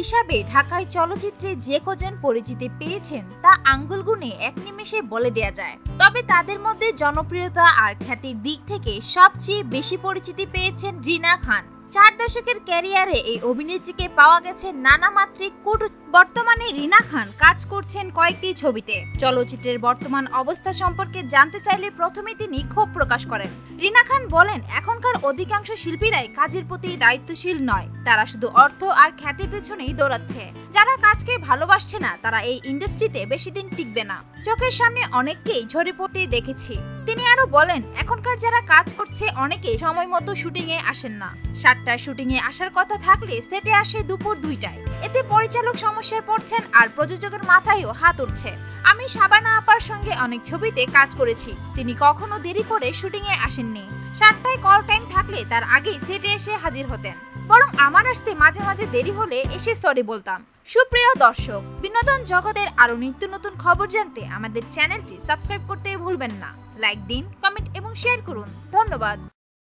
হিসাবে ঢাকায় চলচ্চিত্রে যে কজন পরিচিতি পেয়েছেন তা আঙ্গুল গুণে এক নিমেষে বলে দেয়া যায়। তবে তাদের মধ্যে জনপ্রিয়তা আর খ্যাতির দিক থেকে সবচেয়ে বেশি পরিচিতি পেয়েছেন রিনা খান। 4 দশকের ক্যারিয়ারে এই অভিনেত্রীকে পাওয়া গেছে নানা মাত্রিক কটু। বর্তমানে রিনা খান কাজ করছেন কয়েকটি ছবিতে। চলচ্চিত্রের বর্তমান অবস্থা সম্পর্কে জানতে চাইলে প্রথমে তিনি ক্ষোভ প্রকাশ করেন। রিনা খান বলেন, এখনকার অধিকাংশ শিল্পীরাই কাজের প্রতি দায়িত্বশীল নয়, তারা শুধু অর্থ আর খ্যাতির পেছনেই দৌড়াচ্ছে। যারা কাজকে ভালোবাসছে না তারা এই ইন্ডাস্ট্রিতে বেশি দিন টিকবে না। চোখের সামনে অনেককেই ঝরে পড়তে দেখেছি। তিনি আরো বলেন, এখনকার যারা কাজ করছে অনেকেই সময় মতো শুটিং এ আসেন না। 7টায় শুটিং এ আসার কথা থাকলে সেটে আসে দুপুর 2টায়। এতে পরিচালক সমস্যায় পড়ছেন আর প্রযোজকের মাথায়ও হাত উঠছে। আমি শাবানা আপার সঙ্গে অনেক ছবিতে কাজ করেছি, তিনি কখনো দেরি করে শুটিং এ আসেননি। 7টায় কল টাইম থাকলে তার আগেই সেটে এসে হাজির হতেন, বরং আমার আসতে মাঝে মাঝে দেরি হলে এসে সরি বলতাম। সুপ্রিয় দর্শক, বিনোদন জগতের আরো নিত্য নতুন খবর জানতে আমাদের চ্যানেলটি সাবস্ক্রাইব করতে ভুলবেন না। লাইক দিন, কমেন্ট এবং শেয়ার করুন। ধন্যবাদ।